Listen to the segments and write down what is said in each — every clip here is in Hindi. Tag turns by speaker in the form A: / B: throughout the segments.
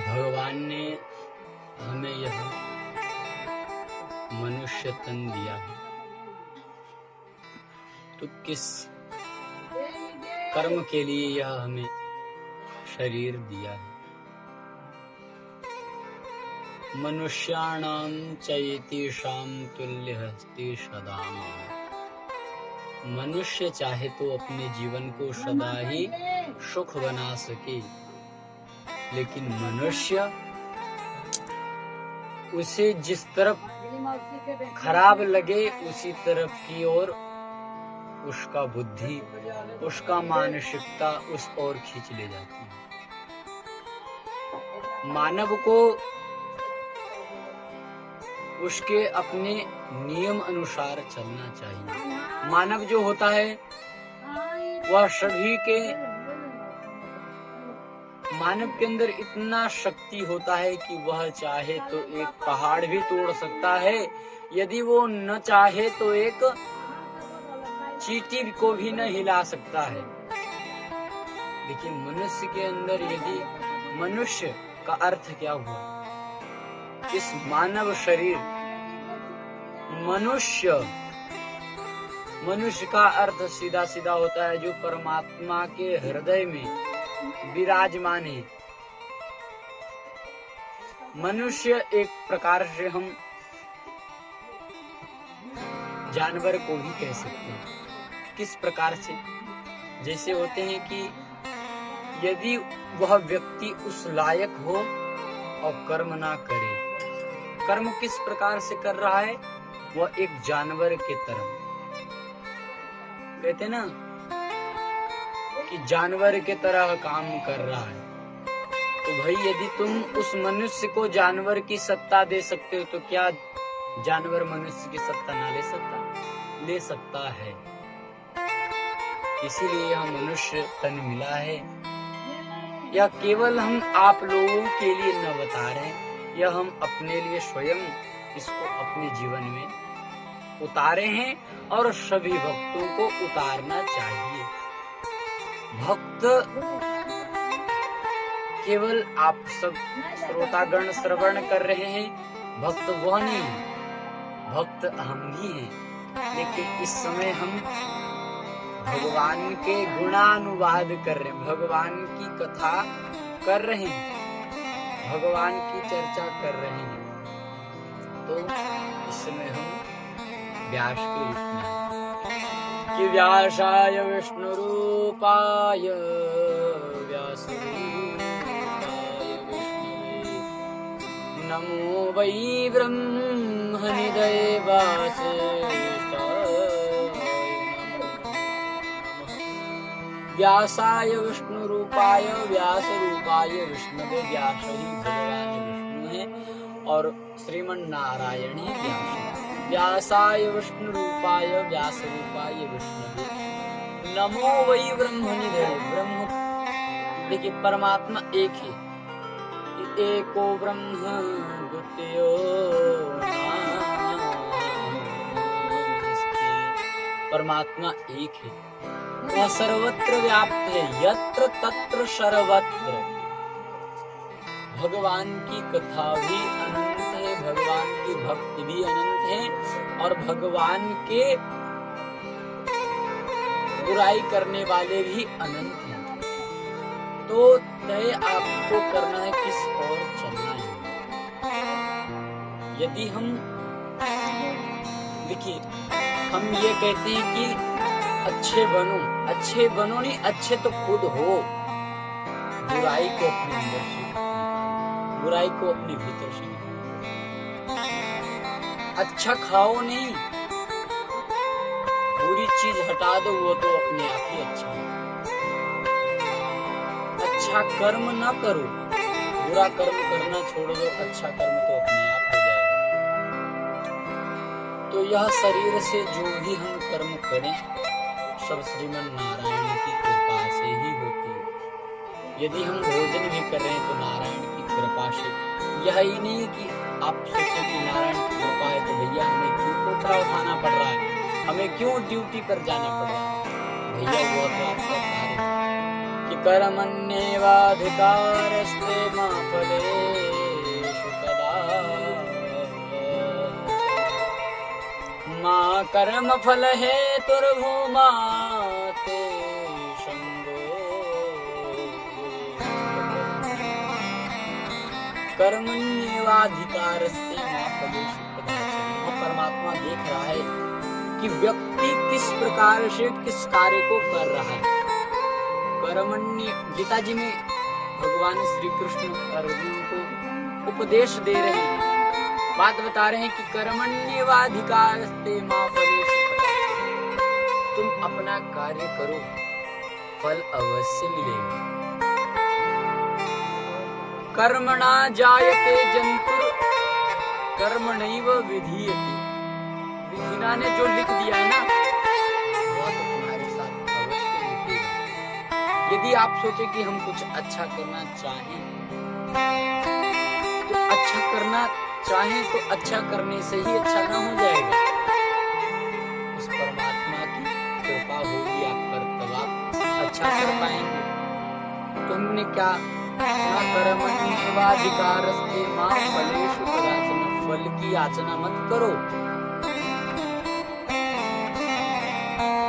A: भगवान ने हमें यह मनुष्य तन दिया है, तो किस कर्म के लिए यह हमें शरीर दिया है। मनुष्याणां चैतेषां तुल्यहस्ति सदा। मनुष्य चाहे तो अपने जीवन को सदा ही सुख बना सके, लेकिन मनुष्य उसे जिस तरफ खराब लगे उसी तरफ की ओर उसका बुद्धि, उसका मानसिकता उस ओर खींच ले जाती है। मानव को उसके अपने नियम अनुसार चलना चाहिए। मानव जो होता है वह सभी के, मानव के अंदर इतना शक्ति होता है कि वह चाहे तो एक पहाड़ भी तोड़ सकता है, यदि वो न चाहे तो एक चींटी को भी न हिला सकता है। लेकिन मनुष्य के अंदर, यदि मनुष्य का अर्थ क्या हुआ, इस मानव शरीर, मनुष्य का अर्थ सीधा सीधा होता है जो परमात्मा के हृदय में विराजमान है। मनुष्य एक प्रकार से हम जानवर को ही कह सकते हैं। किस प्रकार से? जैसे होते हैं कि यदि वह व्यक्ति उस लायक हो और कर्म ना करे, कर्म किस प्रकार से कर रहा है, वह एक जानवर के तरह। कहते ना कि जानवर के तरह काम कर रहा है। तो भाई यदि तुम उस मनुष्य को जानवर की सत्ता दे सकते हो, तो क्या जानवर मनुष्य की सत्ता ना ले सकता? ले सकता है। इसीलिए यह मनुष्य तन मिला है। यह केवल हम आप लोगों के लिए न बता रहे, यह हम अपने लिए स्वयं इसको अपने जीवन में उतारे हैं और सभी भक्तों को उतारना चाहिए। भक्त केवल आप सब श्रोतागण श्रवण कर रहे हैं, भक्त वह नहीं, भक्त हम ही हैं। लेकिन इस समय हम भगवान के गुणानुवाद कर रहे हैं, भगवान की कथा कर रहे हैं, भगवान की चर्चा कर रहे हैं। तो इस समय हम व्यास के रूप में कि व्यासाय विष्णु रूपाय व्यास रूपाय विष्णवे नमो वै ब्रह्म निधये वासिष्ठाय व्यासाय विष्णु रूपाय व्यास रूपाय विष्णवे। व्यास ही भगवान विष्णु है और श्रीमन नारायण ही व्यास है। व्यासाय विष्णु रूपाय व्यास रूपाय विष्णवे नमो वै ब्रह्म निधये। ब्रह्म देखिए परमात्मा एक है, एको ब्रह्म द्वितीयो नास्ति। परमात्मा एक है, वह सर्वत्र व्याप्त है, यत्र तत्र सर्वत्र। भगवान की कथा भी अनंत है, भगवान की भक्ति भी अनंत है और भगवान के बुराई करने वाले भी अनंत हैं। तो तय आपको करना है किस ओर चलना है। यदि हम देखिए, हम ये कहते हैं कि अच्छे बनो, अच्छे बनो नहीं, अच्छे तो खुद हो। बुराई को अपने अंदर से, बुराई को अपने भीतर से। अच्छा खाओ नहीं, बुरी चीज हटा दो, वो तो अपने आप ही अच्छा है। अच्छा कर्म ना करो, बुरा कर्म करना छोड़ दो, अच्छा कर्म तो अपने आप हो जाएगा। तो यह शरीर से जो भी हम कर्म करें सब श्रीमन नारायण की कृपा से ही होती है। यदि हम भोजन भी कर रहे हैं तो नारायण की कृपा से। यह ही नहीं कि आप सोचें कि नारायण की कृपा है तो भैया हमें क्यों कोटा उठाना पड़ रहा है, हमें क्यों ड्यूटी पर जाना पड़ रहा है। भैया वो तो आपका कार्य है कि कर्मण्येवाधिकारस्ते मा फलेषु कदाचन मा कर्मफल हेतुर्भूमा ते संगो कर्मण्येवाधिकारस्ते मा फलेषु कदाचन। वो परमात्मा देख रहा है कि व्यक्ति किस प्रकार से किस कार्य को कर रहा है। कर्मण्य, गीता जी में भगवान श्री कृष्ण अर्जुन को उपदेश दे रहे हैं, बात बता रहे हैं कि कर्मण्येवाधिकारस्ते मा फलेषु कदाचन। तुम अपना कार्य करो, फल अवश्य मिलेगा। कर्मणा जायते जंतुर कर्मणैव विधीयते। विधिना ने जो लिख दिया है ना, वो तो तुम्हारे साथ अवश्य होगा। यदि आप सोचे कि हम कुछ अच्छा करना चाहें तो अच्छा करने से ही अच्छा ना हो जाएगा। उस परमात्मा की कृपा होगी आप पर, तब आप अच्छा कर पाएंगे। तो हमने क्या, कर्मण्येवाधिकारस्ते मा फलेषु कदाचन। फल की याचना मत करो।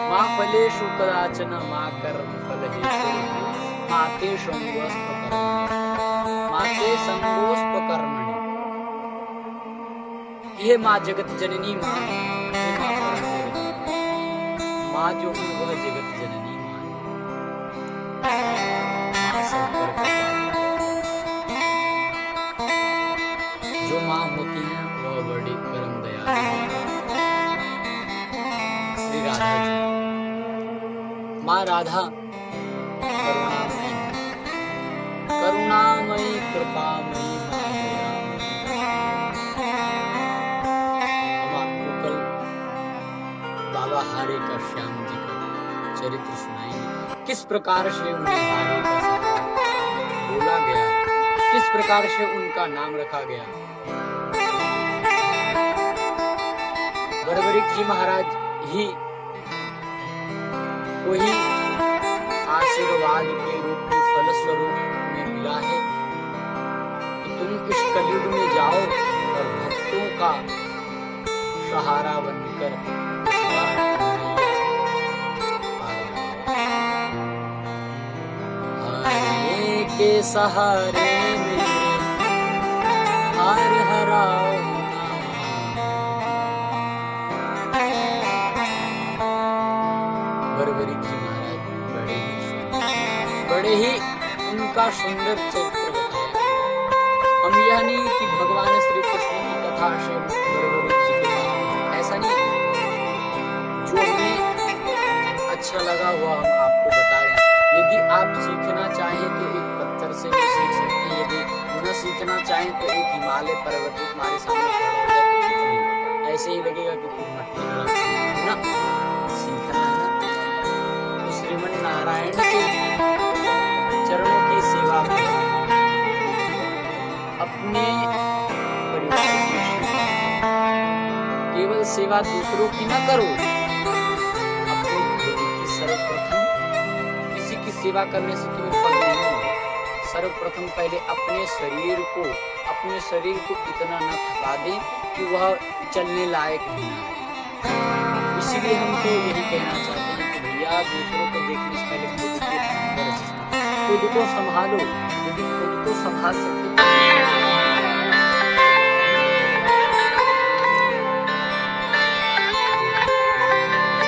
A: मा फलेषु कदाचन मा कर्मफल हेतुर्भूमा मा ते संगोऽस्त्वकर्मणि। ये माँ जगत जननी माँ, माँ जो है वह जगत जननी माँ है। जो माँ होती है वह बड़ी परम दयालु श्री राधा जी। माँ राधा करुणामयी कृपामयी माँ हम आपको कल बाबा हारे का, श्याम जी का चरित्र सुनाएंगे। किस प्रकार से उन्हें हारे का बोला गया, किस प्रकार से उनका नाम रखा गया। बर्बरीक जी महाराज ही वही आशीर्वाद के रूप में, फल स्वरूप में मिला है कि तुम इस कलयुग में जाओ और भक्तों का सहारा बनकर हरे के सहारे में हार हराओ। बर्बरीक जी महाराज बड़े ही उनका सुंदर चरित्र बताया। हम यह नहीं कि भगवान श्री कृष्ण की कथा से बर्बरीक जी के, ऐसा नहीं। जो हमें अच्छा लगा वह हम आपको बता रहे हैं। यदि आप सीखना चाहें तो एक पत्थर से भी सीख सकते हैं। यदि न सीखना चाहें तो एक हिमालय पर्वत हमारे सामने खड़ा हो जाए तो कुछ नहीं, ऐसे ही लगेगा कि कुछ मट्टी ना सीखना है। श्रीमन नारायण के चरणों की सेवा करो, अपने परिवार की सेवा, केवल सेवा दूसरों की न करो, अपने खुद की सर्वप्रथम। किसी की सेवा करने से तुम्हें फल नहीं मिलेगा। सर्वप्रथम पहले अपने शरीर को इतना न थका दे कि वह चलने लायक नहीं है। इसीलिए हम तो यही कहना चाहते हैं कि भैया दूसरों को देखने से पहले खुद को संभालो। यदि खुद को संभाल सकते